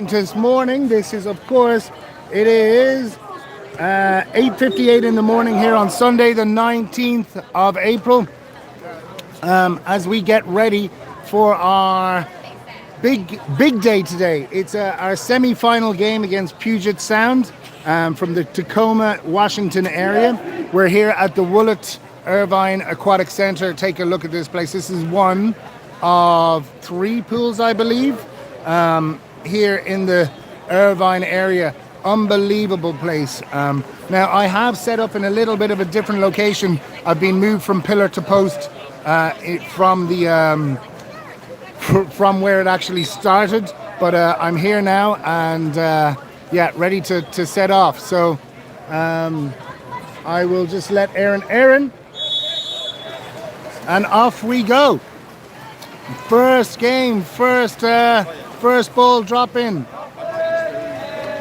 This morning. This is, of course, it is 8:58 in the morning here on Sunday, the 19th of April, as we get ready for our big day today. It's our semi-final game against Puget Sound from the Tacoma, Washington area. We're here at the Woollet Irvine Aquatic Center. Take a look at this place. This is one of 3 pools, I believe, here in the Irvine area. Unbelievable place. Now I have set up in a little bit of a different location. I've been moved from pillar to post from where it actually started, but I'm here now and ready to set off. So I will just let Aaron, and off we go. First game, first ball drop in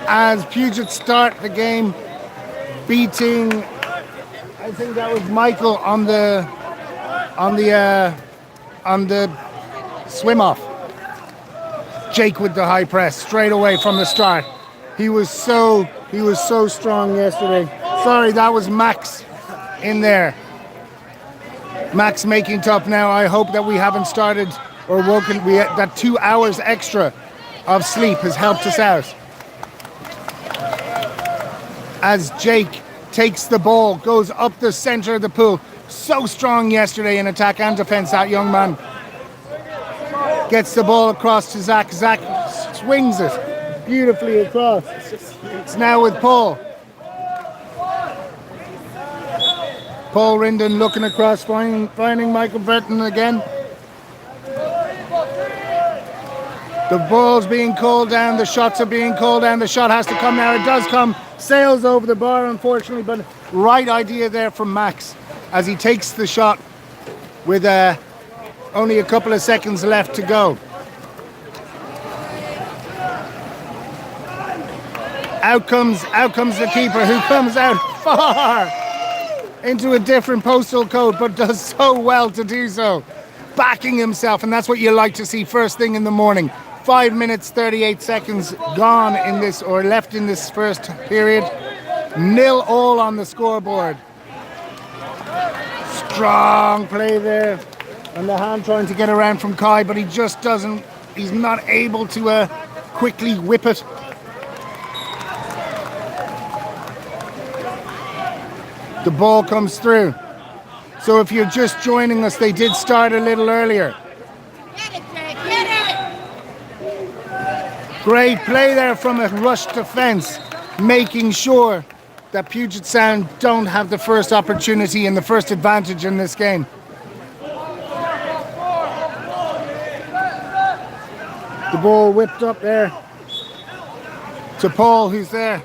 as Puget start the game, beating, I think that was Michael on the swim off. Jake with the high press straight away from the start. He was so strong yesterday. Sorry, that was Max in there. Max making top now. I hope that we haven't started or woken. That 2 hours extra of sleep has helped us out. As Jake takes the ball, goes up the center of the pool. So strong yesterday in attack and defense, that young man. Gets the ball across to Zach. Zach swings it beautifully across. It's now with Paul. Paul Rinden looking across, finding Michael Breton again. The ball's being called down, the shots are being called down, the shot has to come now, it does come, sails over the bar unfortunately, but right idea there from Max as he takes the shot with only a couple of seconds left to go. Out comes the keeper, who comes out far into a different postal code, but does so well to do so, backing himself, and that's what you like to see first thing in the morning. 5 minutes 38 seconds gone in this, or left in this first period. 0-0 on the scoreboard. Strong play there, and the hand trying to get around from Kai, but he just doesn't. He's not able to quickly whip it. The ball comes through. So if you're just joining us, they did start a little earlier. Great play there from a rush defense, making sure that Puget Sound don't have the first opportunity and the first advantage in this game. The ball whipped up there to Paul, who's there.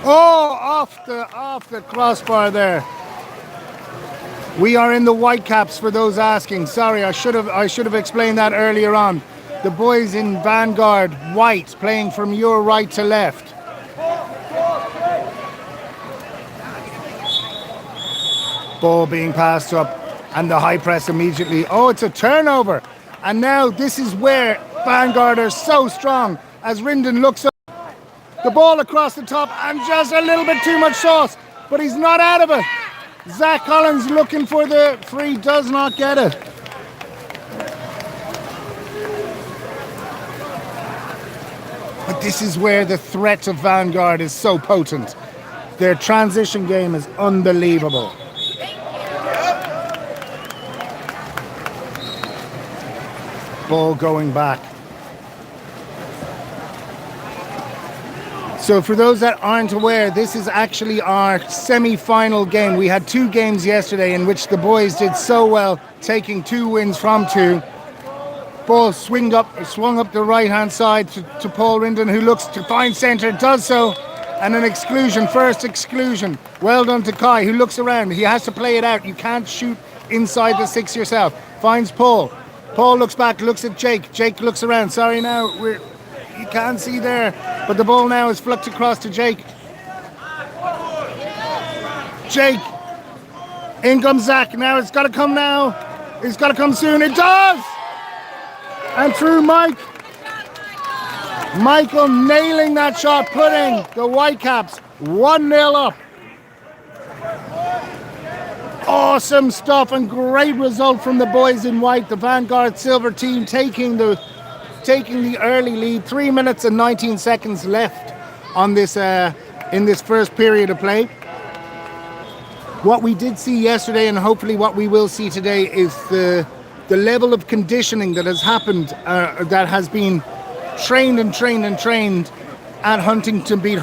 Oh, off the crossbar there. We are in the Whitecaps for those asking. Sorry, I should have explained that earlier on. The boys in Vanguard, white, playing from your right to left. Ball being passed up and the high press immediately. Oh, it's a turnover. And now this is where Vanguard are so strong as Rinden looks up. The ball across the top and just a little bit too much sauce, but he's not out of it. Zach Collins looking for the free, does not get it. But this is where the threat of Vanguard is so potent. Their transition game is unbelievable. Ball going back. So for those that aren't aware, this is actually our semi-final game. We had 2 games yesterday in which the boys did so well, taking 2 wins from 2. Ball swung up the right-hand side to Paul Rinden, who looks to find centre, does so, and an exclusion, first exclusion. Well done to Kai, who looks around. He has to play it out. You can't shoot inside the 6 yourself. Finds Paul. Paul looks back, looks at Jake. Jake looks around. Sorry now, you can't see there, but the ball now is flicked across to Jake. Jake, in comes Zach. Now it's got to come now. It's got to come soon. It does! And through Mike. Michael nailing that shot, putting the Whitecaps 1-0 up. Awesome stuff and great result from the boys in white. The Vanguard Silver team taking the early lead. 3 minutes and 19 seconds left on this in this first period of play. What we did see yesterday, and hopefully what we will see today, is the level of conditioning that has happened, that has been trained at Huntington Beach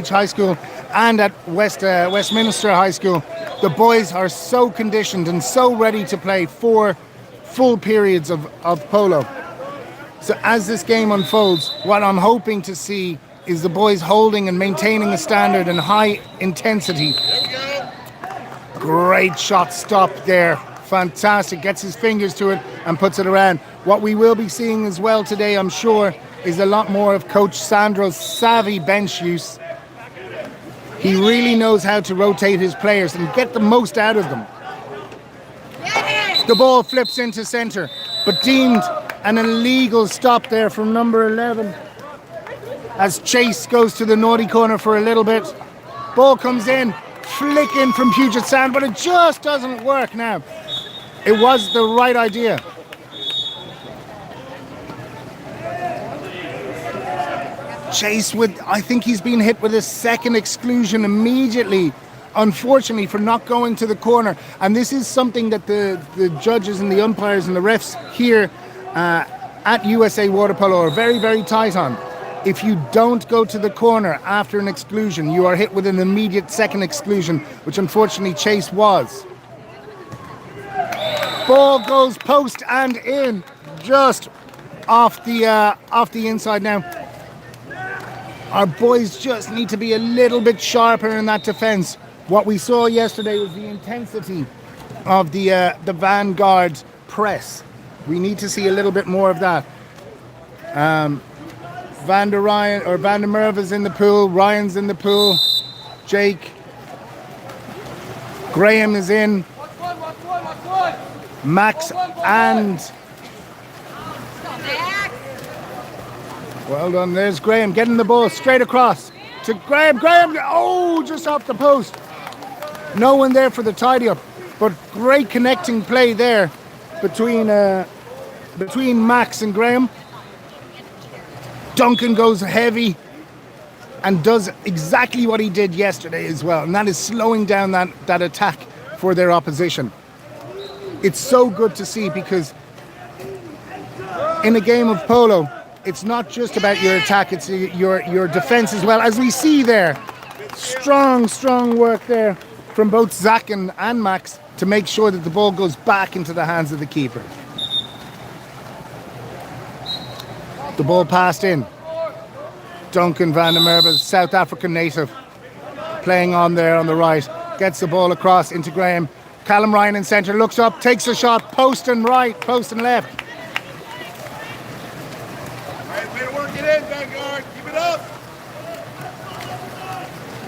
High School and at Westminster High School. The boys are so conditioned and so ready to play 4 full periods of polo. So as this game unfolds, what I'm hoping to see is the boys holding and maintaining a standard and high intensity. Great shot stop there. Fantastic. Gets his fingers to it and puts it around. What we will be seeing as well today, I'm sure, is a lot more of Coach Sandro's savvy bench use. He really knows how to rotate his players and get the most out of them. The ball flips into centre, but deemed an illegal stop there from number 11. As Chase goes to the naughty corner for a little bit. Ball comes in, flick in from Puget Sound, but it just doesn't work now. It was the right idea. Chase I think he's been hit with a second exclusion immediately, unfortunately, for not going to the corner. And this is something that the judges and the umpires and the refs here at USA Water Polo are very, very tight on. If you don't go to the corner after an exclusion, you are hit with an immediate second exclusion, which unfortunately Chase was. Ball goes post and in, just off the inside now. Our boys just need to be a little bit sharper in that defence. What we saw yesterday was the intensity of the Vanguard press. We need to see a little bit more of that. Van der Merwe is in the pool. Ryan's in the pool. Jake. Graham is in. Max and... Well done. There's Graham getting the ball straight across to Graham. Graham, oh, just off the post. No one there for the tidy up, but great connecting play there between Max and Graham. Duncan goes heavy and does exactly what he did yesterday as well, and that is slowing down that attack for their opposition. It's so good to see, because in a game of polo, it's not just about your attack, it's your defense as well. As we see there, strong work there from both Zach and Max to make sure that the ball goes back into the hands of the keeper. The ball passed in. Duncan van der Merwe, South African native, playing on there on the right. Gets the ball across into Graham. Callum Ryan in centre, looks up, takes a shot, post and right, post and left.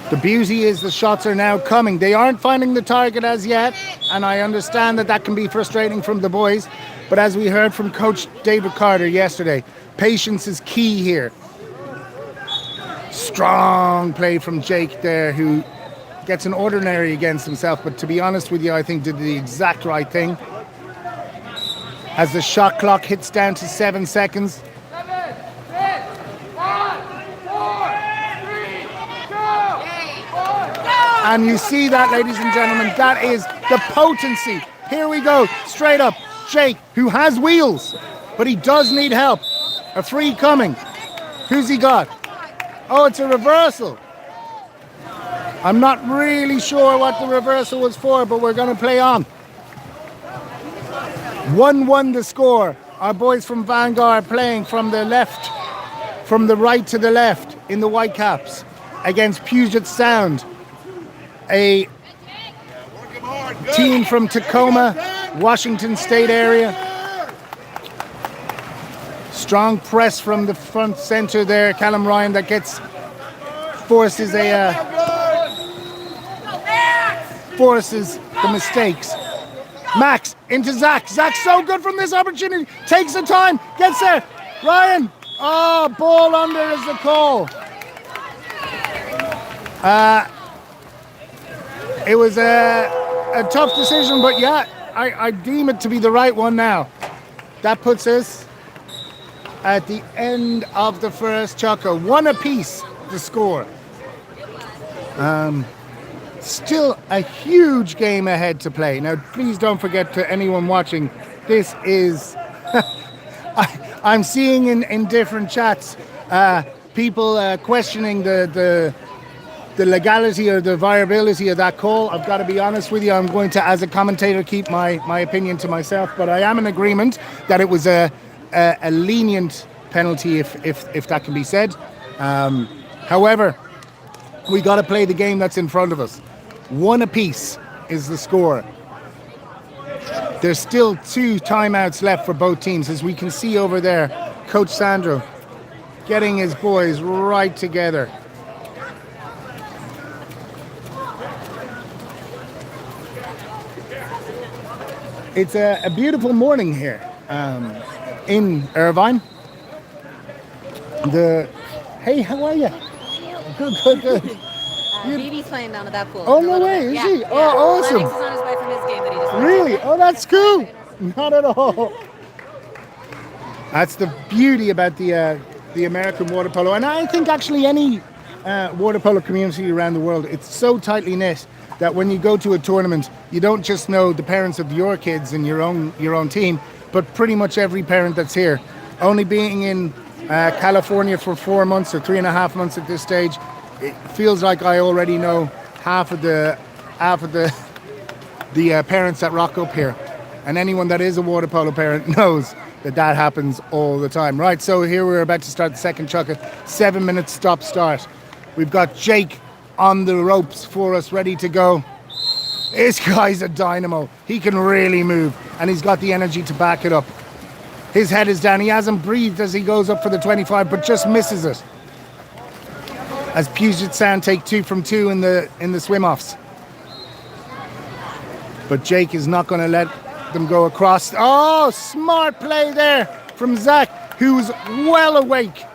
The beauty is the shots are now coming. They aren't finding the target as yet, and I understand that can be frustrating from the boys. But as we heard from Coach David Carter yesterday, patience is key here. Strong play from Jake there, who gets an ordinary against himself, but to be honest with you, I think did the exact right thing. As the shot clock hits down to 7 seconds. And you see that, ladies and gentlemen, that is the potency. Here we go, straight up. Jake, who has wheels, but he does need help. A free coming. Who's he got? Oh, it's a reversal. I'm not really sure what the reversal was for, but we're going to play on. 1-1 the score. Our boys from Vanguard playing from the left, from the right to the left in the Whitecaps against Puget Sound, a team from Tacoma, Washington State area. Strong press from the front center there. Callum Ryan that forces the mistakes. Max into Zach. Zach's so good from this opportunity. Takes the time. Gets there. Ryan. Oh, ball under is the call. It was a tough decision, but yeah, I deem it to be the right one now. That puts us at the end of the first chukker. 1 apiece, the score. Still a huge game ahead to play. Now, please don't forget, to anyone watching, this is... I'm seeing in different chats people questioning the legality or the viability of that call. I've got to be honest with you, I'm going to, as a commentator, keep my opinion to myself, but I am in agreement that it was a lenient penalty, if that can be said. However, we got to play the game that's in front of us. 1 apiece is the score. There's still 2 timeouts left for both teams, as we can see over there. Coach Sandro getting his boys right together. It's a beautiful morning here in Irvine. Hey, how are you? Good. BB's playing down at that pool. Oh, no way, is he? Oh, awesome. Lennox is on his way from his game that he just Really? Oh, that's cool. Not at all. That's the beauty about the American water polo. And I think actually any water polo community around the world, it's so tightly knit that when you go to a tournament, you don't just know the parents of your kids and your own team, but pretty much every parent that's here. Only being in California for 4 months or 3.5 months at this stage, it feels like I already know half of the parents that rock up here, and anyone that is a water polo parent knows that happens all the time. Right, so here we're about to start the second chukker. 7 minutes stop start. We've got Jake on the ropes for us, ready to go. This guy's a dynamo. He can really move, and he's got the energy to back it up. His head is down. He hasn't breathed as he goes up for the 25, but just misses it. As Puget Sound take 2 from 2 in the swim-offs. But Jake is not going to let them go across. Oh, smart play there from Zach, who's well awake.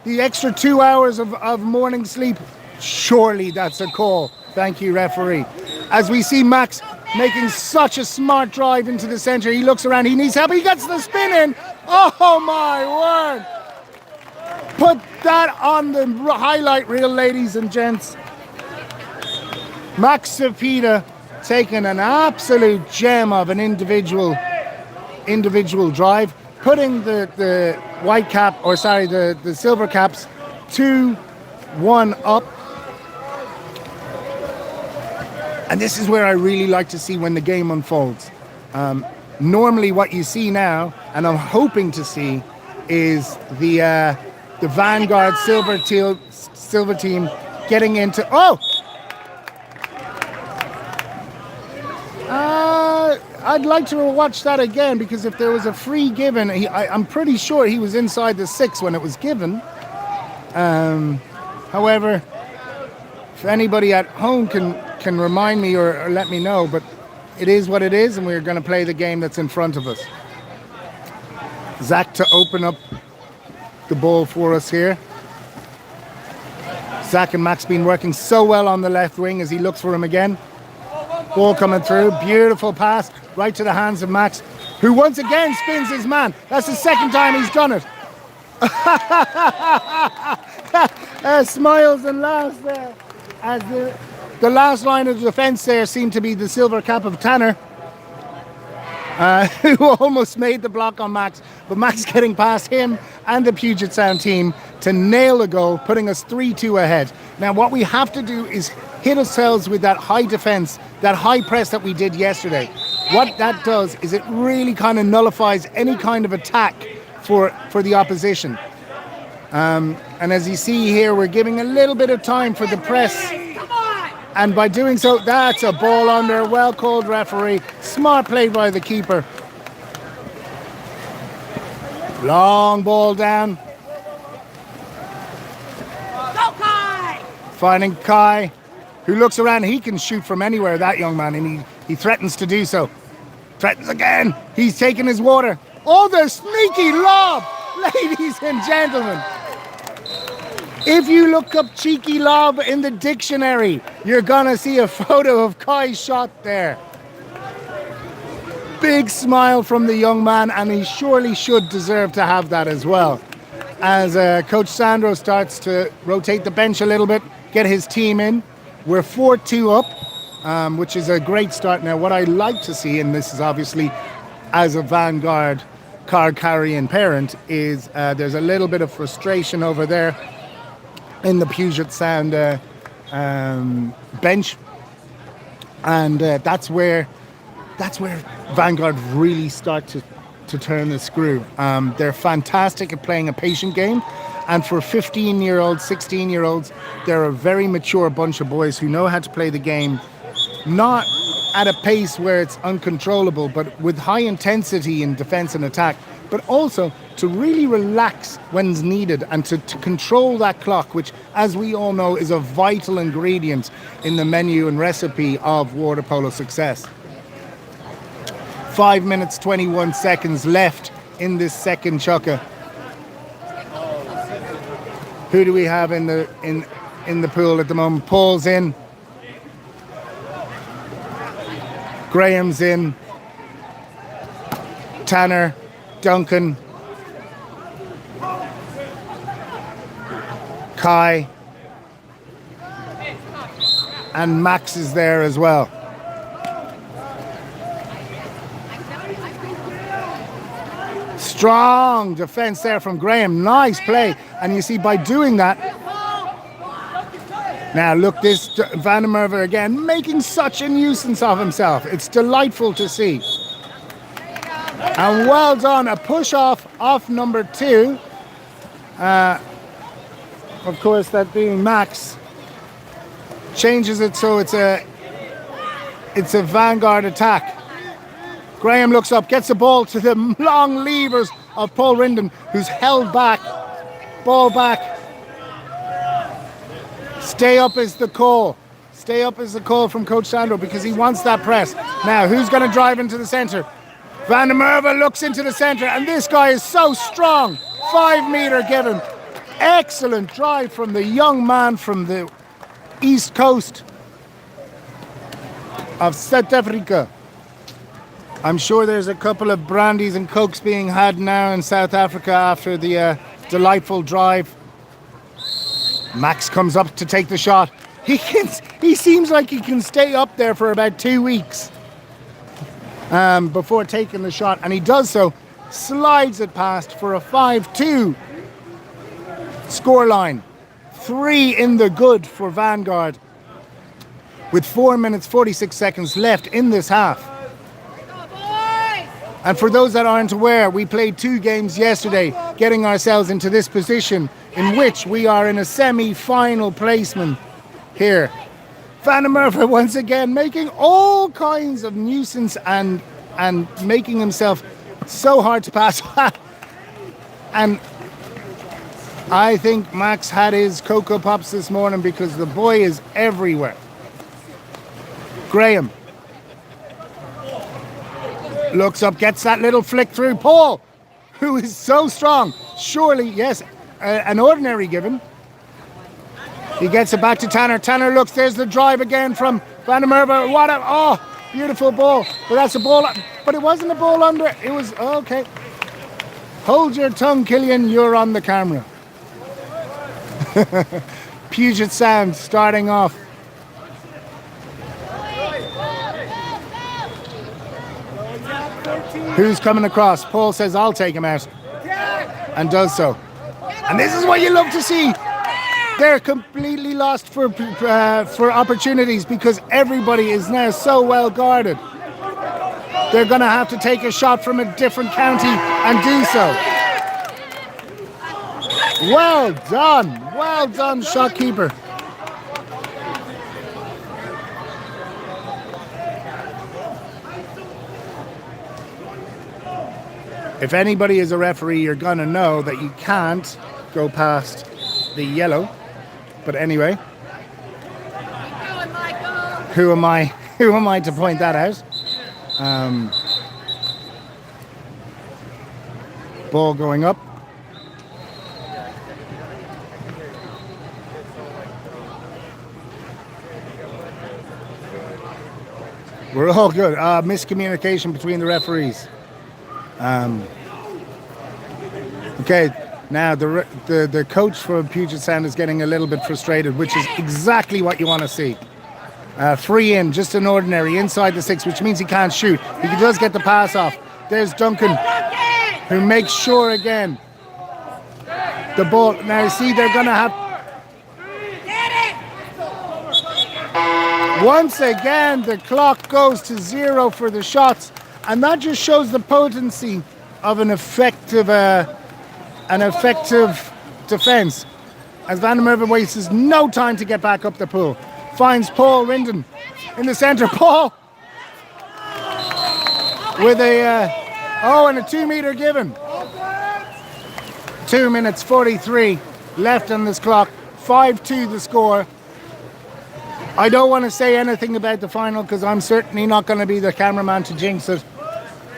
The extra 2 hours of morning sleep, surely that's a call. Thank you, referee. As we see Max making such a smart drive into the center, he looks around, he needs help, he gets the spin in. Oh my word! Put that on the highlight reel, ladies and gents. Max Cepeda taking an absolute gem of an individual drive, putting the white cap, or sorry, the silver caps 2-1 up. And this is where I really like to see when the game unfolds. Normally what you see now, and I'm hoping to see, is the Vanguard silver team getting into... Oh! I'd like to watch that again, because if there was a free given, I'm pretty sure he was inside the 6 when it was given. However, if anybody at home can remind me or let me know, but it is what it is, and we're going to play the game that's in front of us. Zach to open up the ball for us here. Zach and Max been working so well on the left wing as he looks for him again. Ball coming through, beautiful pass right to the hands of Max, who once again spins his man. That's the second time he's done it. Smiles and laughs there as the last line of defense there seemed to be the silver cap of Tanner, who almost made the block on Max, but Max getting past him and the Puget Sound team to nail a goal, putting us 3-2 ahead. Now what we have to do is hit ourselves with that high defense, that high press that we did yesterday. What that does is it really kind of nullifies any kind of attack for the opposition. And as you see here, we're giving a little bit of time for the press. And by doing so, that's a ball under. Well called, referee. Smart play by the keeper. Long ball down. Finding Kai, who looks around. He can shoot from anywhere, that young man, and he threatens to do so. Threatens again. He's taking his water. Oh, the sneaky lob, ladies and gentlemen. If you look up cheeky lob in the dictionary, you're gonna see a photo of Kai's shot there. Big smile from the young man, and he surely should deserve to have that as well. As Coach Sandro starts to rotate the bench a little bit, get his team in. We're 4-2 up, which is a great start. Now, what I like to see, and this is obviously as a Vanguard card carrying parent, is there's a little bit of frustration over there in the Puget Sound bench, and that's where Vanguard really start to turn the screw. They're fantastic at playing a patient game, and for 15-year-olds, 16-year-olds, they're a very mature bunch of boys who know how to play the game, not at a pace where it's uncontrollable, but with high intensity in defense and attack, but also to really relax when's needed and to control that clock, which, as we all know, is a vital ingredient in the menu and recipe of water polo success. 5 minutes, 21 seconds left in this second chukka. Who do we have in the pool at the moment? Paul's in. Graham's in. Tanner, Duncan, Kai, and Max is there as well. Strong defense there from Graham. Nice play. And you see, by doing that, now look, this Van der Merwe again, making such a nuisance of himself. It's delightful to see. And well done, a push off number 2. Of course, that being Max, changes it so it's a Vanguard attack. Graham looks up, gets the ball to the long levers of Paul Rinden, who's held back. Ball back. Stay up is the call. Stay up is the call from Coach Sandro because he wants that press. Now, who's going to drive into the centre? Van der Merwe looks into the centre, and this guy is so strong. 5 metre given. Excellent drive from the young man from the east coast of South Africa. I'm sure there's a couple of brandies and cokes being had now in South Africa after the delightful drive. Max comes up to take the shot. He seems like he can stay up there for about 2 weeks before taking the shot, and he does so, slides it past for a 5-2 scoreline. 3 in the good for Vanguard with 4 minutes 46 seconds left in this half. And for those that aren't aware, we played 2 games yesterday, getting ourselves into this position in which we are in a semi-final placement here. Van der Merwe once again making all kinds of nuisance and making himself so hard to pass. And I think Max had his Cocoa Pops this morning because the boy is everywhere. Graham looks up, gets that little flick through. Paul, who is so strong. Surely, yes, an ordinary given. He gets it back to Tanner. Tanner looks, there's the drive again from Van der Merwe. What a, beautiful ball. But that's a ball, but it wasn't a ball under. It was, okay. Hold your tongue, Killian, you're on the camera. Puget Sound starting off. Who's coming across? Paul says, I'll take him out. And does so. And this is what you love to see. They're completely lost for opportunities because everybody is now so well guarded. They're going to have to take a shot from a different county and do so. Well done, shot keeper. If anybody is a referee, you're going to know that you can't go past the yellow. But anyway, who am I to point that out? Ball going up. We're all good. Miscommunication between the referees. Okay, now the coach for Puget Sound is getting a little bit frustrated, which is exactly what you want to see. 3 in, just an ordinary, inside the 6, which means he can't shoot. He does get the pass off. There's Duncan, who makes sure again. The ball, now you see they're going to have... Once again, the clock goes to 0 for the shots, and that just shows the potency of an effective defense. As Van der Merwe wastes no time to get back up the pool. Finds Paul Rinden in the center. Paul with and a 2-meter given. 2 minutes 43 left on this clock. 5-2 the score. I don't want to say anything about the final because I'm certainly not going to be the cameraman to jinx it.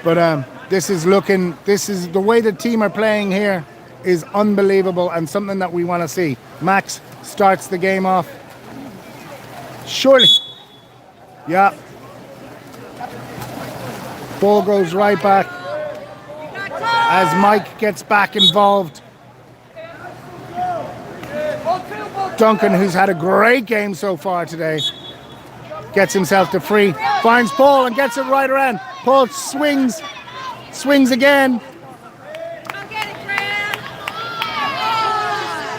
But this is the way the team are playing here is unbelievable and something that we want to see. Max starts the game off. Surely. Yeah. Ball goes right back as Mike gets back involved. Duncan, who's had a great game so far today, gets himself to free, finds Paul and gets it right around. Paul swings again.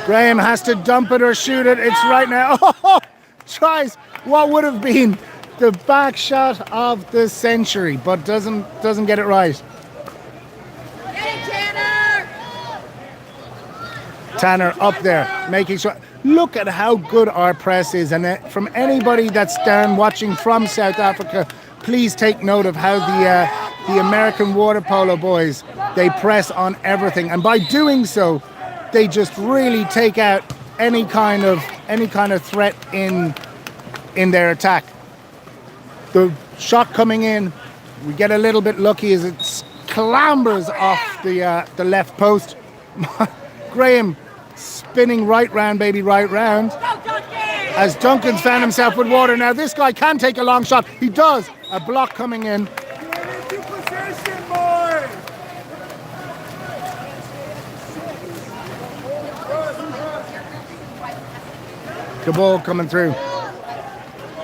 Graham has to dump it or shoot it. It's right now. Oh, tries what would have been the back shot of the century, but doesn't get it right. Tanner up there, making sure. Look at how good our press is, and from anybody that's down watching from South Africa, please take note of how the American water polo boys, they press on everything, and by doing so, they just really take out any kind of threat in their attack. The shot coming in, we get a little bit lucky as it clambers off the left post. Graham spinning right round, baby, right round. As Duncan's found himself with water. Now this guy can take a long shot. He does. A block coming in. The ball coming through.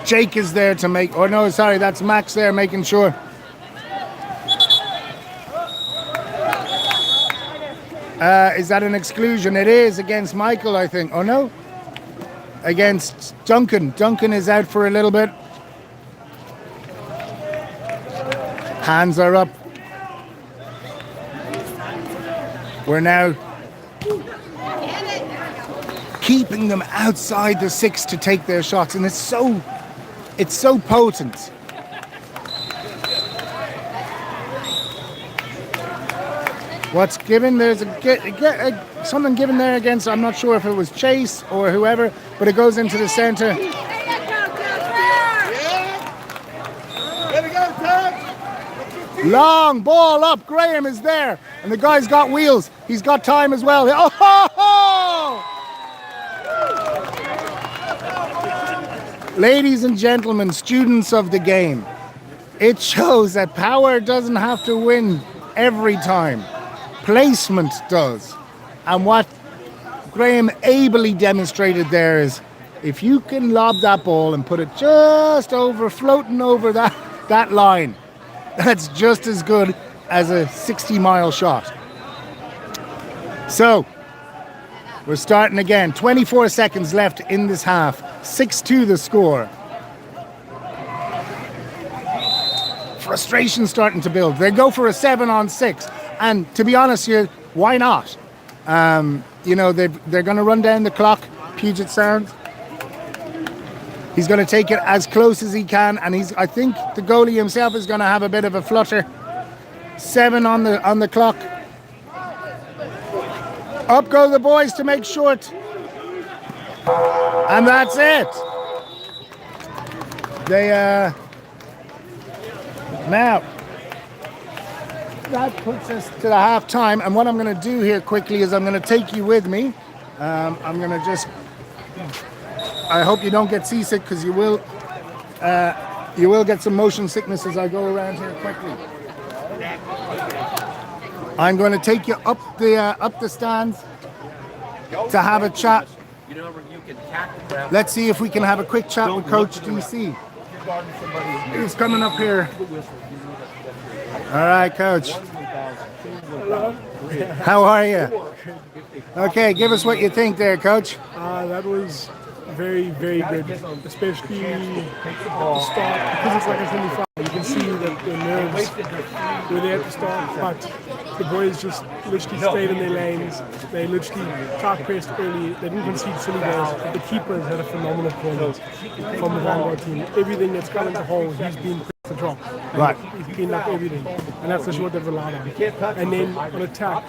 Jake is there to make, oh no, sorry, that's Max there making sure. Is that an exclusion? It is against Michael, I think. Oh no, against Duncan. Duncan is out for a little bit. Hands are up. We're now keeping them outside the 6 to take their shots, and it's so potent. What's given? There's something given there against, I'm not sure if it was Chase or whoever, but it goes into the center. Long ball up. Graham is there, and the guy's got wheels. He's got time as well. Oh, ho, ho! Ladies and gentlemen, students of the game, it shows that power doesn't have to win every time. Placement does. And what Graham ably demonstrated there is if you can lob that ball and put it just over, floating over that line, that's just as good as a 60-mile shot. So, we're starting again. 24 seconds left in this half. 6-2 the score. Frustration starting to build. They go for a 7-on-6. And to be honest here, why not? They're going to run down the clock. Puget Sound. He's going to take it as close as he can, and I think the goalie himself is going to have a bit of a flutter. 7 on the clock. Up go the boys to make short. And that's it. They now that puts us to the half time. And what I'm going to do here quickly is I'm going to take you with me. I'm going to just, I hope you don't get seasick, because you will get some motion sickness as I go around here quickly. I'm going to take you up the stands to have a chat. Let's see if we can have a quick chat with Coach DC. He's coming up here. All right, Coach. How are you? Okay, give us what you think there, Coach. That was very, very good, especially at the start, because it's like a semi-final. You can see that the nerves were there at the start, but the boys just literally stayed in their lanes. They literally tight-pressed early. They didn't concede silly goals. The keepers had a phenomenal performance from the Vanguard team. Everything that's come into hole, he's been the drop. Right. He's cleaned up everything, and that's just what they've relied on. And then on attack,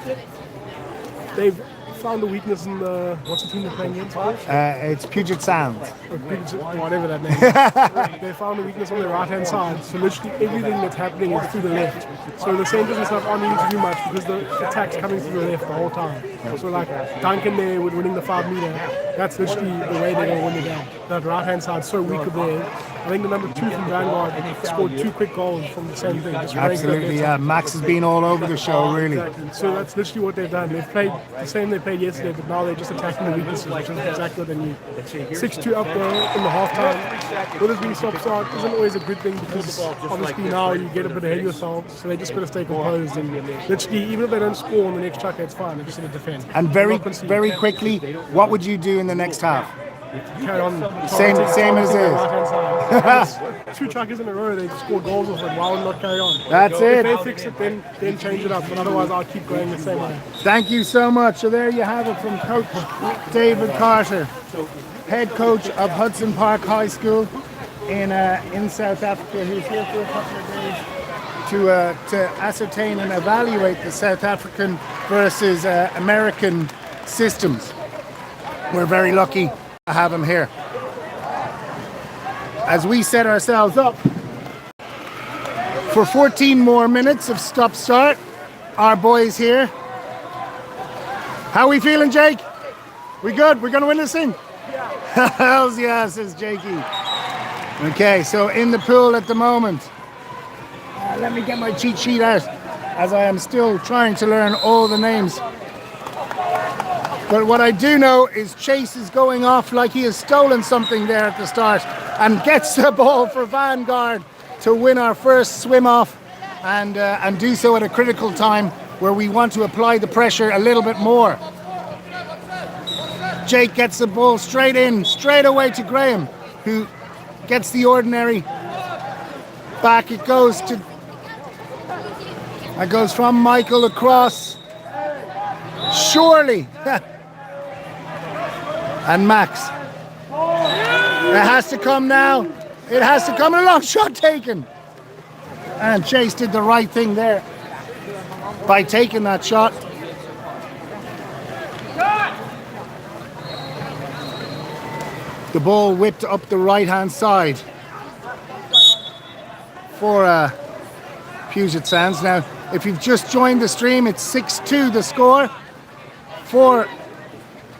they've found a weakness in the, what's the team they're playing against? It's Puget Sound. Or Puget, whatever that name is. They found a weakness on the right-hand side, so literally everything that's happening is through the left. So the centers and stuff aren't needing to do much because the attack's coming through the left the whole time. So like Duncan there with winning the 5 meter, that's literally the way they're going to win the game. That right-hand side's so weak of there. I think the number 2 from Vanguard scored 2 quick goals from the same thing. Just Absolutely, yeah. Max has been all over the show, really. Exactly. So that's literally what they've done. They've played the same they played yesterday, but now they're just attacking the weaknesses, which is exactly what they need. 6-2 up there in the half-time. With it being stop-start isn't always a good thing, because obviously now you get a bit ahead of yourself, so they just got to stay composed. And literally, even if they don't score on the next chuck, it's fine. They're just going to defend. And very quickly, what would you do in the next half? Carry on. Same as is. 2 chuckers in a row, they scored goals with it. Why would not carry on? That's it. If they fix it, then change it up. But otherwise, I'll keep going the same way. Thank you so much. So there you have it from Coach David Carter, head coach of Hudson Park High School in South Africa, who's here for a couple of days to ascertain and evaluate the South African versus American systems. We're very lucky to have him here. As we set ourselves up for 14 more minutes of stop-start, our boys here. How we feeling, Jake? We good? We're gonna win this thing? Yeah. Hells yeah, says Jakey. Okay, so in the pool at the moment. Let me get my cheat sheet out, as I am still trying to learn all the names. But what I do know is Chase is going off like he has stolen something there at the start, and gets the ball for Vanguard to win our first swim off, and do so at a critical time where we want to apply the pressure a little bit more. Jake gets the ball straight away to Graham, who gets the ordinary. Back it goes from Michael across. Surely. And Max. It has to come now. It has to come. A long shot taken. And Chase did the right thing there by taking that shot. The ball whipped up the right-hand side for Puget Sands. Now, if you've just joined the stream, it's 6-2 the score for,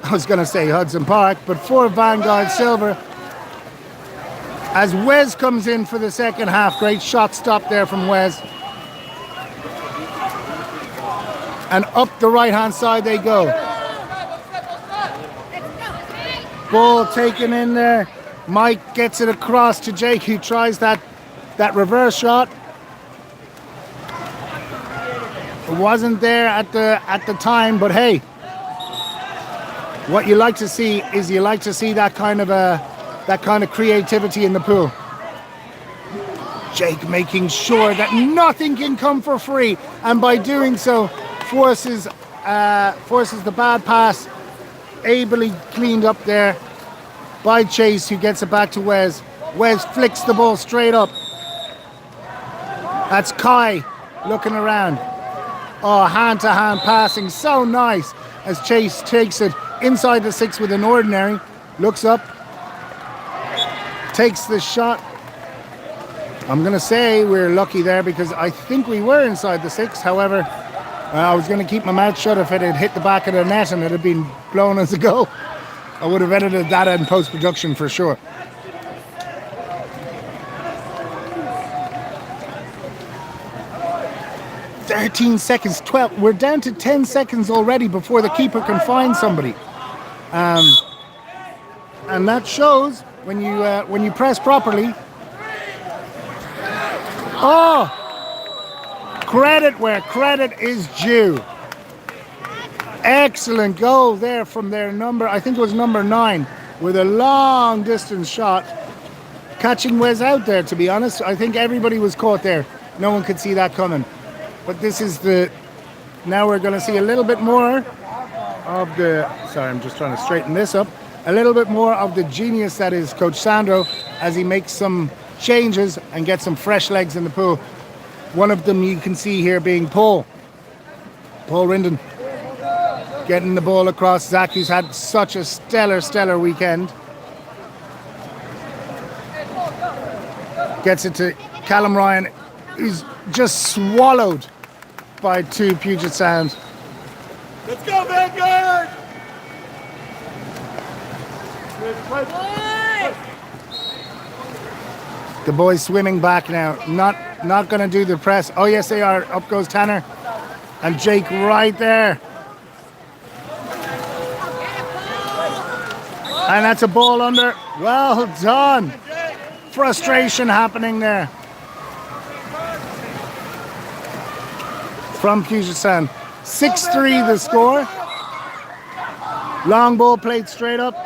I was going to say Hudson Park, but for Vanguard Silver. As Wes comes in for the second half, great shot stop there from Wes. And up the right-hand side they go. Ball taken in there. Mike gets it across to Jake, who tries that reverse shot. It wasn't there at the time, but hey, what you like to see is that kind of creativity in the pool. Jake making sure that nothing can come for free, and by doing so forces the bad pass ably cleaned up there by Chase, who gets it back to Wes. Wes flicks the ball straight up. That's Kai looking around. Oh, hand-to-hand passing, so nice as Chase takes it inside the 6 with an ordinary. Looks up, takes the shot. I'm going to say we're lucky there because I think we were inside the 6. However, I was going to keep my mouth shut if it had hit the back of the net and it had been blown as a goal. I would have edited that in post-production for sure. "13 seconds, 12. We're down to 10 seconds already before the keeper can find somebody. And that shows when you press properly. Oh! Credit where credit is due. Excellent goal there from their number, I think it was number 9, with a long distance shot. Catching Wes out there, to be honest. I think everybody was caught there. No one could see that coming. But this is now we're going to see a little bit more of sorry, I'm just trying to straighten this up. A little bit more of the genius that is Coach Sandro as he makes some changes and gets some fresh legs in the pool. One of them you can see here being Paul Rinden, getting the ball across. Zach, who's had such a stellar weekend, gets it to Callum Ryan, who's just swallowed by 2 Puget Sound. Let's go, Vanguard! The boys swimming back now, not going to do the press. Oh yes, they are. Up goes Tanner and Jake right there, and that's a ball under. Well done. Frustration happening there from Puget Sound. 6-3 the score. Long ball played straight up.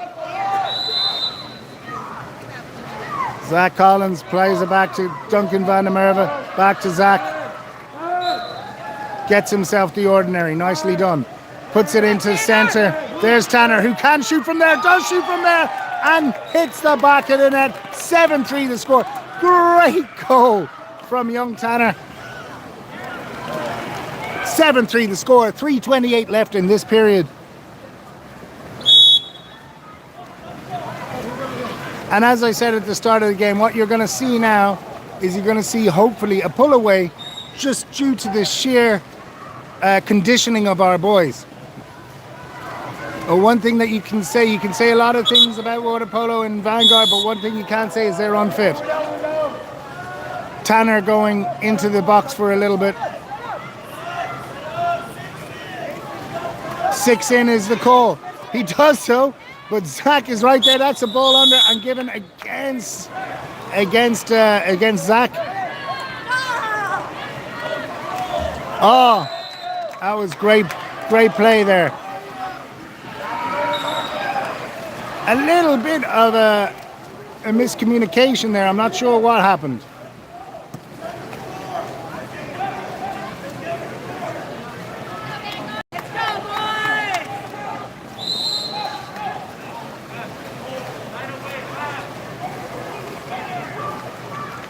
Zach Collins plays it back to Duncan Van der Merwe. Back to Zach. Gets himself the ordinary. Nicely done. Puts it into center. There's Tanner, who can shoot from there. Does shoot from there. And hits the back of the net. 7-3 the score. Great goal from young Tanner. 7-3 the score. 3:28 left in this period. And as I said at the start of the game, what you're going to see now is you're going to see hopefully a pull away just due to the sheer conditioning of our boys. One thing that you can say a lot of things about water polo and Vanguard, but one thing you can't say is they're unfit. Tanner going into the box for a little bit. 6 in is the call. He does so. But Zach is right there. That's a ball under and given against Zach. Oh, that was great play there. A little bit of a miscommunication there. I'm not sure what happened.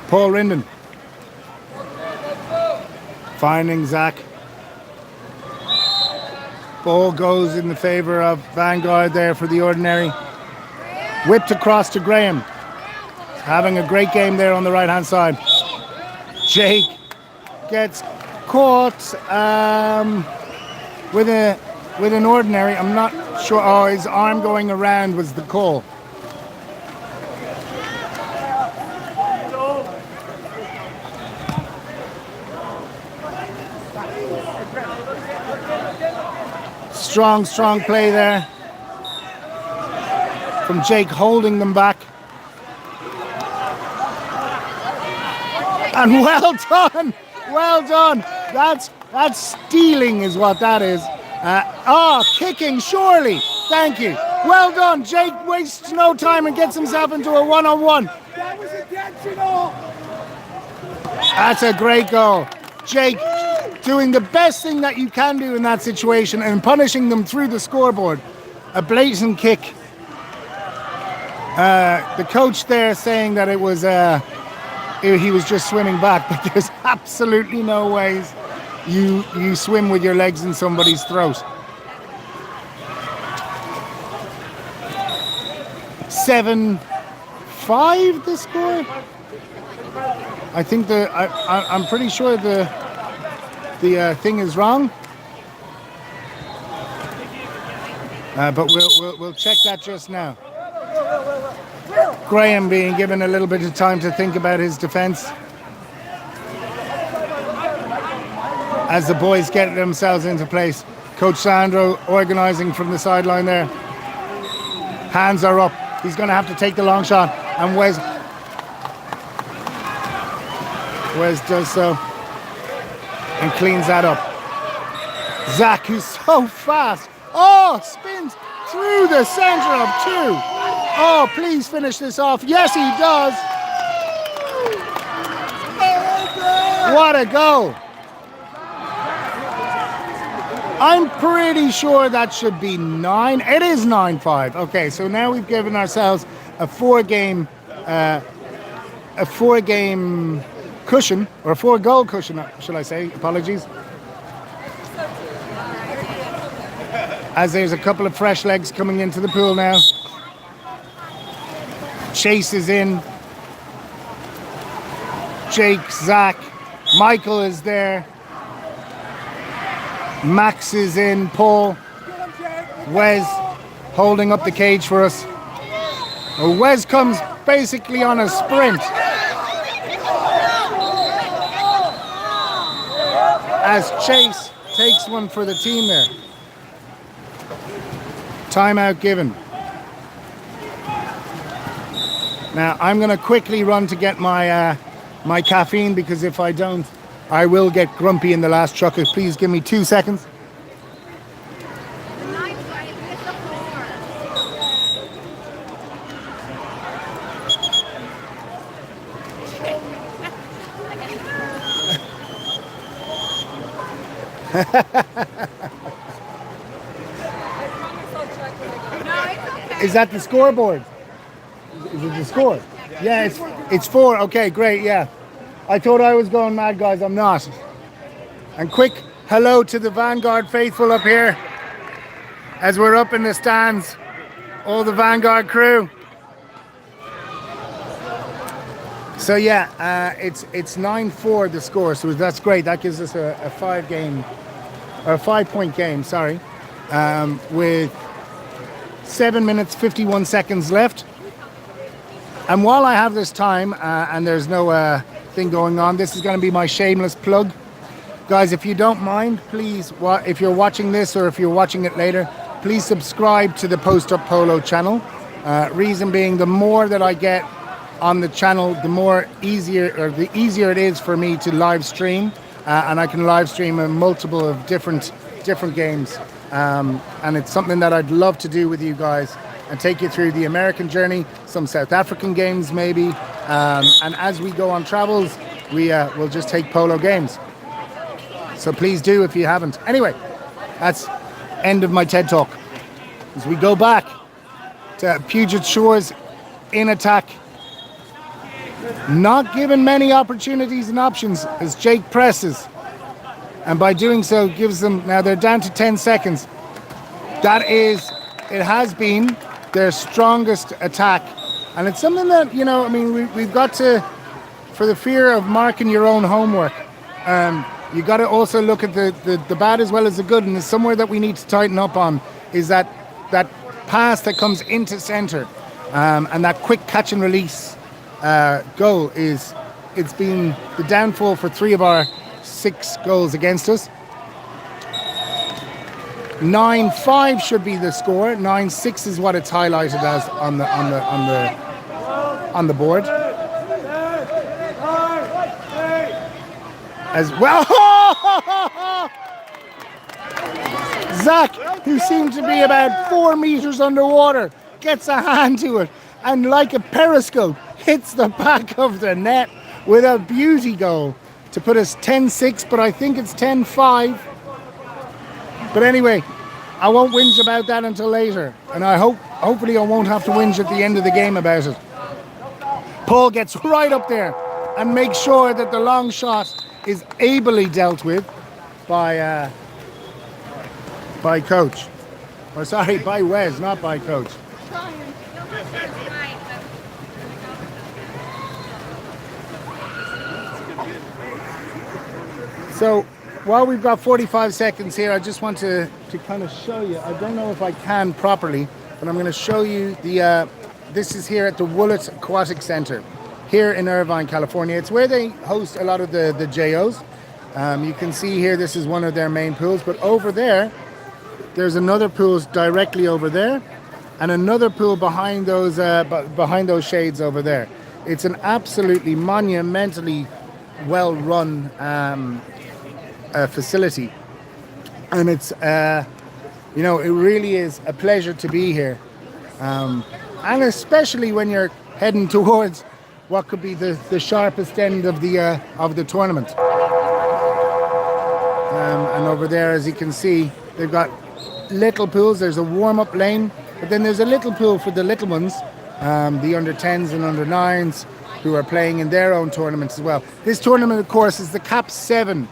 Paul Rinden finding Zach. Ball goes in the favor of Vanguard there for the ordinary. Whipped across to Graham. Having a great game there on the right hand side. Jake gets caught with an ordinary. I'm not sure. Oh, his arm going around was the call. Strong play there from Jake, holding them back. And well done. That's stealing is what that is. Kicking, surely. Thank you. Well done. Jake wastes no time and gets himself into a one-on-one. That was intentional. That's a great goal. Jake doing the best thing that you can do in that situation and punishing them through the scoreboard. A blatant kick. The coach there saying that it was he was just swimming back, but there's absolutely no ways you swim with your legs in somebody's throat. 7-5 the score. I think I'm pretty sure the thing is wrong. But we'll check that just now. Graham being given a little bit of time to think about his defense as the boys get themselves into place. Coach Sandro organizing from the sideline there. Hands are up. He's going to have to take the long shot, and Wes does so and cleans that up. Zach, who's so fast. Oh, spins through the center of two. Oh, please finish this off. Yes, he does. What a goal. I'm pretty sure that should be 9. It is 9-5. Okay, so now we've given ourselves a four-game cushion, or a 4-goal cushion, shall I say? Apologies. As there's a couple of fresh legs coming into the pool now. Chase is in. Jake, Zach, Michael is there. Max is in. Paul. Wes holding up the cage for us. Wes comes basically on a sprint. As Chase takes one for the team there. Timeout given. Now I'm going to quickly run to get my my caffeine, because if I don't, I will get grumpy in the last chucker. Please give me 2 seconds. Is that the scoreboard? Is it the score? Yeah, it's 4. Okay, great, yeah. I thought I was going mad, guys. I'm not. And quick hello to the Vanguard faithful up here as we're up in the stands. All the Vanguard crew. So yeah, it's 9-4 the score. So that's great. That gives us a 5-point game. Sorry, with 7 minutes 51 seconds left. And while I have this time and there's no thing going on, this is going to be my shameless plug. Guys, if you don't mind, please, if you're watching this or if you're watching it later, please subscribe to the Post Up Polo channel. Reason being, the more that I get on the channel, the easier it is for me to live stream. And I can live stream a multiple of different games. And it's something that I'd love to do with you guys and take you through the American journey, some South African games maybe, and as we go on travels, we'll just take polo games. So please do if you haven't. Anyway, that's end of my TED Talk. As we go back to Puget Shores in attack, not given many opportunities and options as Jake presses, and by doing so gives them, now they're down to 10 seconds. It has been their strongest attack, and it's something that, you know, I mean, we've got to, for the fear of marking your own homework, you got to also look at the bad as well as the good, and it's somewhere that we need to tighten up on, is that pass that comes into center, and that quick catch and release goal it's been the downfall for 3 of our 6 goals against us. 9-5 should be the score. 9-6 is what it's highlighted as on the board. As well, Zach, who seemed to be about 4 meters underwater, gets a hand to it and, like a periscope, hits the back of the net with a beauty goal to put us 10-6, but I think it's 10-5. But anyway, I won't whinge about that until later, and hopefully I won't have to whinge at the end of the game about it. Paul gets right up there and makes sure that the long shot is ably dealt with by Coach. Or sorry, by Wes, not by Coach. So while we've got 45 seconds here, I just want to kind of show you. I don't know if I can properly, but I'm going to show you the. This is here at the Woollet Aquatic Center here in Irvine, California. It's where they host a lot of the JOs. You can see here, this is one of their main pools, but over there, there's another pool directly over there, and another pool behind those shades over there. It's an absolutely monumentally well-run facility, and it's you know, it really is a pleasure to be here, and especially when you're heading towards what could be the sharpest end of the tournament. And over there, as you can see, they've got little pools. There's a warm-up lane, but then there's a little pool for the little ones, the under 10s and under 9s, who are playing in their own tournaments as well. This tournament, of course, is the KAP7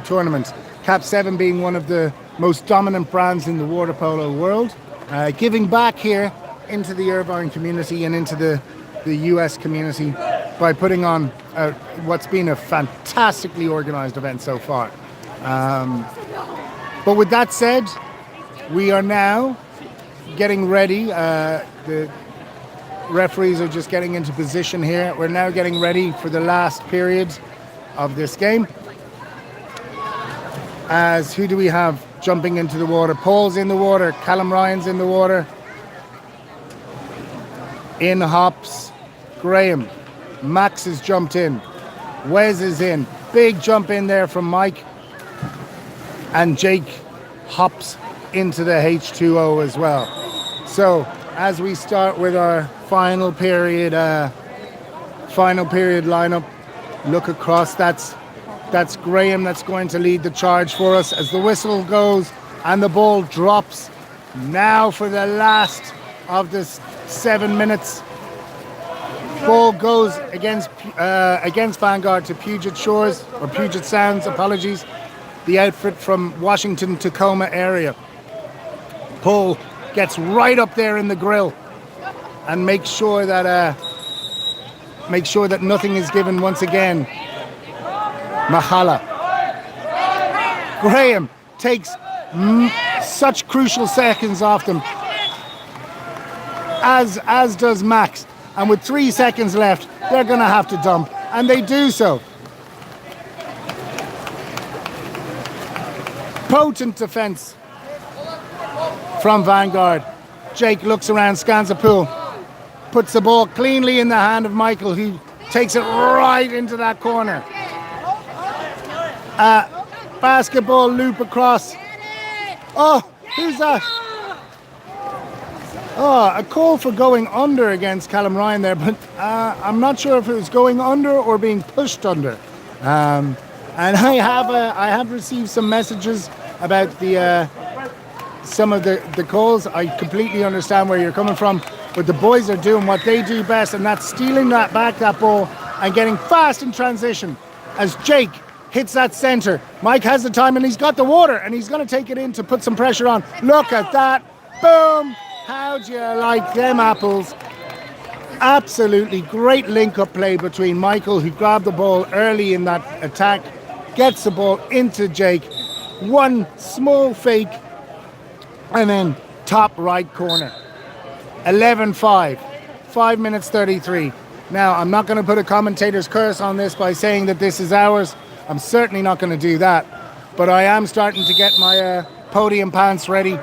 tournament. KAP7 being one of the most dominant brands in the water polo world, giving back here into the Irvine community and into the US community by putting on what's been a fantastically organized event so far. But with that said, we are now getting ready. The referees are just getting into position here. We're now getting ready for the last period of this game. As who do we have jumping into the water? Paul's in the water. Callum Ryan's in the water. In hops Graham. Max has jumped in. Wes is in. Big jump in there from Mike. And Jake hops into the H2O as well. So as we start with our final period lineup, look across. That's Graham that's going to lead the charge for us as the whistle goes and the ball drops. Now for the last of the 7 minutes. Ball goes against Vanguard to Puget Shores, or Puget Sounds, apologies. The outfit from Washington, Tacoma area. Paul gets right up there in the grill and make sure that nothing is given once again. Mahala. Graham takes such crucial seconds off them, as does Max. And with 3 seconds left, they're going to have to dump, and they do so. Potent defense from Vanguard. Jake looks around, scans the pool, puts the ball cleanly in the hand of Michael, who takes it right into that corner. Basketball loop across. Oh, who's that? Oh, a call for going under against Callum Ryan there, but I'm not sure if it was going under or being pushed under. And I have received some messages about some of the calls. I completely understand where you're coming from, but the boys are doing what they do best, and that's stealing that ball and getting fast in transition. As Jake hits that center, Mike has the time and he's got the water, and he's going to take it in to put some pressure on. Look at that! Boom! How do you like them apples? Absolutely great link-up play between Michael, who grabbed the ball early in that attack, gets the ball into Jake, one small fake, and then top right corner. 11-5, 5 minutes 33. Now, I'm not going to put a commentator's curse on this by saying that this is ours. I'm certainly not going to do that. But I am starting to get my podium pants ready.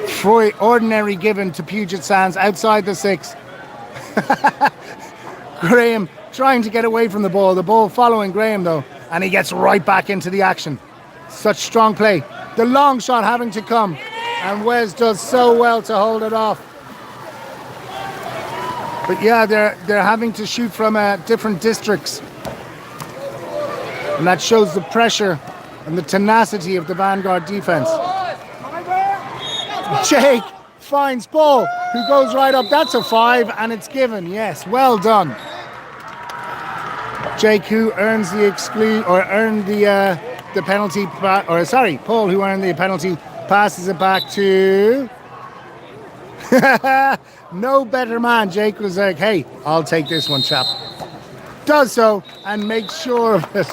Troy, ordinary given to Puget Sands outside the 6. Graham trying to get away from the ball following Graham though, and he gets right back into the action. Such strong play. The long shot having to come, and Wes does so well to hold it off. But yeah, they're having to shoot from different districts, and that shows the pressure and the tenacity of the Vanguard defense. Jake finds Paul, who goes right up. That's a 5, and it's given. Yes, well done. Jake, who earns the penalty, Paul, who earned the penalty, passes it back to No better man. Jake was like, hey, I'll take this one, chap. Does so and makes sure of it.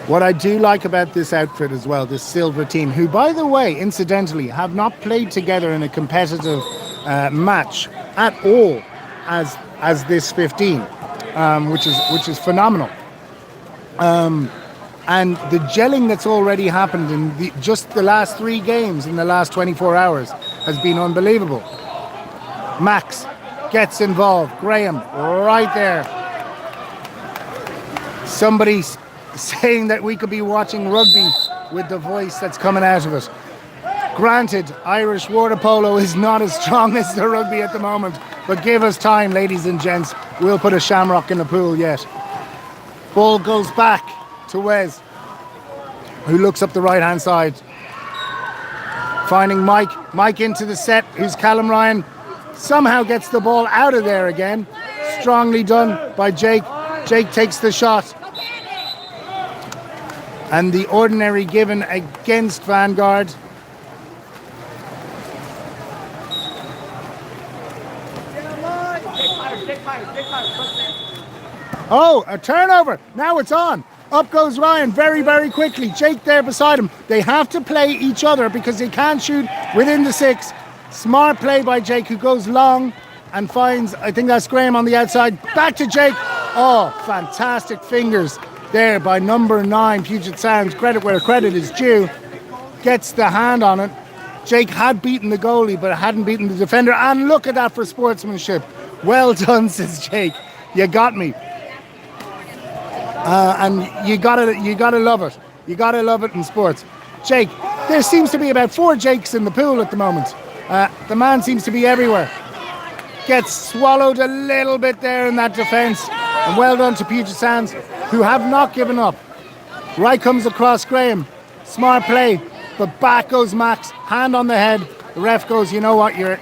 What I do like about this outfit as well, this silver team, who, by the way, incidentally, have not played together in a competitive match at all as this 15, which is phenomenal. And the gelling that's already happened in just the last 3 games in the last 24 hours has been unbelievable. Max gets involved. Graham right there. Somebody's saying that we could be watching rugby with the voice that's coming out of it. Granted, Irish water polo is not as strong as the rugby at the moment, but give us time, ladies and gents. We'll put a shamrock in the pool yet. Ball goes back to Wes, who looks up the right-hand side. Finding Mike. Mike into the set, who's Callum Ryan. Somehow gets the ball out of there again. Strongly done by Jake. Jake takes the shot. And the ordinary given against Vanguard. Oh, a turnover. Now it's on. Up goes Ryan very, very quickly. Jake there beside him. They have to play each other because they can't shoot within the 6. Smart play by Jake, who goes long and finds, I think that's Graham on the outside. Back to Jake. Oh, fantastic fingers there by number 9, Puget Sounds. Credit where credit is due. Gets the hand on it. Jake had beaten the goalie, but hadn't beaten the defender. And look at that for sportsmanship. Well done, says Jake. You got me. And you gotta love it. You gotta love it in sports. Jake, there seems to be about 4 Jakes in the pool at the moment. The man seems to be everywhere. Gets swallowed a little bit there in that defence. And well done to Puget Sounds, who have not given up. Right comes across Graham. Smart play, but back goes Max. Hand on the head. The ref goes, you know what, you're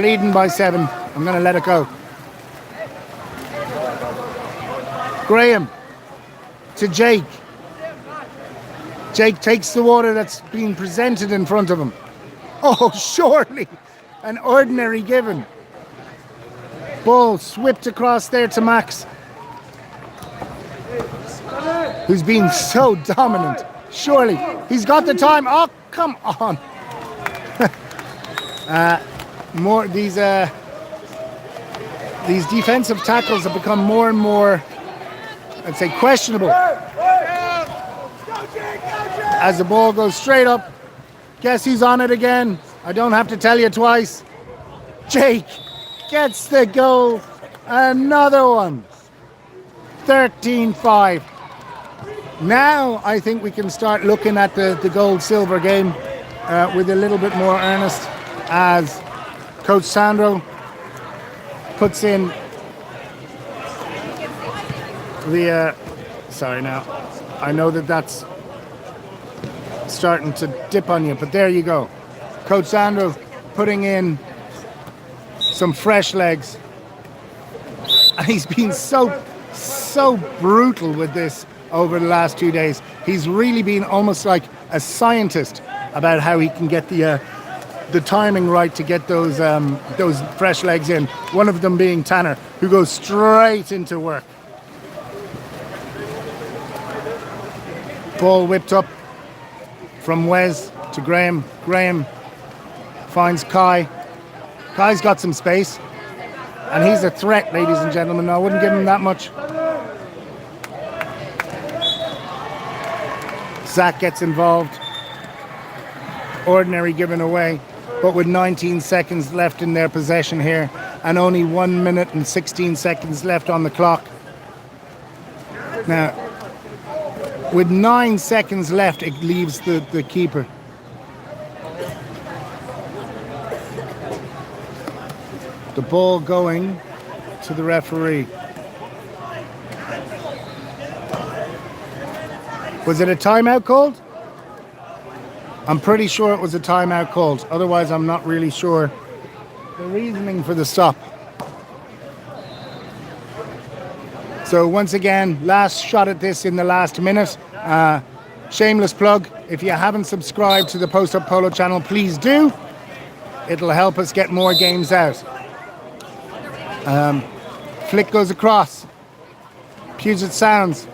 leading by 7. I'm going to let it go. Graham to Jake. Jake takes the water that's being presented in front of him. Oh, surely an ordinary given. Ball swept across there to Max, who's been so dominant. Surely he's got the time. Oh, come on. More these defensive tackles have become more and more, I'd say, questionable. As the ball goes straight up, guess who's on it again? I don't have to tell you twice. Jake gets the goal. Another one. 13-5. Now I think we can start looking at the gold-silver game with a little bit more earnest, as Coach Sandro puts in the... sorry now. I know that's starting to dip on you, but there you go. Coach Sandro putting in some fresh legs. And he's been so brutal with this over the last 2 days. He's really been almost like a scientist about how he can get the timing right to get those fresh legs in. One of them being Tanner, who goes straight into work. Ball whipped up from Wes to Graham. Graham finds Kai. Kai's got some space, and he's a threat, ladies and gentlemen. I wouldn't give him that much. Zach gets involved. Ordinary given away, but with 19 seconds left in their possession here, and only 1 minute and 16 seconds left on the clock. Now, with 9 seconds left, it leaves the keeper. The ball going to the referee. Was it a timeout called? I'm pretty sure it was a timeout called. Otherwise, I'm not really sure the reasoning for the stop. So once again, last shot at this in the last minute. Shameless plug. If you haven't subscribed to the Post Up Polo channel, please do. It'll help us get more games out. Flick goes across. Puget Sounds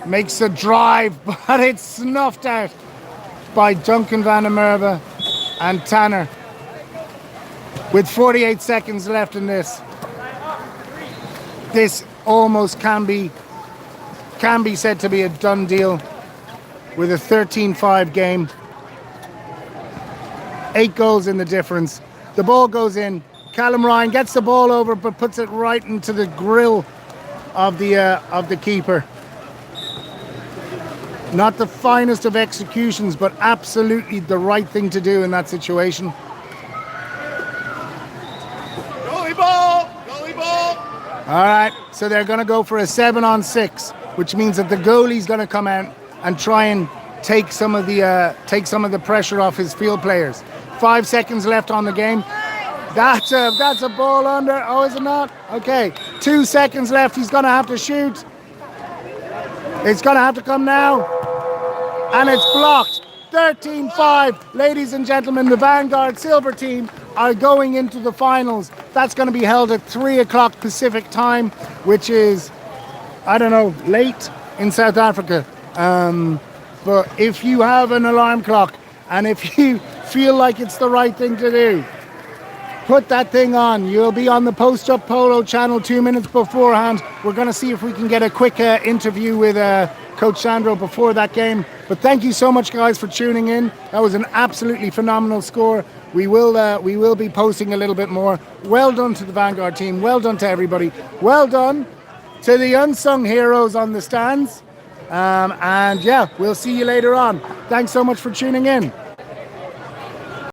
makes a drive, but it's snuffed out by Duncan Van der Merwe and Tanner. With 48 seconds left in this almost can be said to be a done deal with a 13-5 game. 8 goals in the difference. The ball goes in. Callum Ryan gets the ball over, but puts it right into the grill of the keeper. Not the finest of executions, but absolutely the right thing to do in that situation. Goalie ball! Goalie ball! All right, so they're going to go for a 7-on-6, which means that the goalie's going to come out and try and take some of the pressure off his field players. 5 seconds left on the game. That's a ball under. Oh, is it not? Okay, 2 seconds left. He's going to have to shoot. It's going to have to come now. And it's blocked. 13-5. Ladies and gentlemen, the Vanguard Silver team are going into the finals. That's going to be held at 3 o'clock Pacific time, which is, I don't know, late in South Africa. But if you have an alarm clock and if you feel like it's the right thing to do, put that thing on. You'll be on the Post Up Polo channel 2 minutes beforehand. We're going to see if we can get a quick interview with Coach Sandro before that game. But thank you so much, guys, for tuning in. That was an absolutely phenomenal score. We will be posting a little bit more. Well done to the Vanguard team. Well done to everybody. Well done to the unsung heroes on the stands. And yeah, we'll see you later on. Thanks so much for tuning in.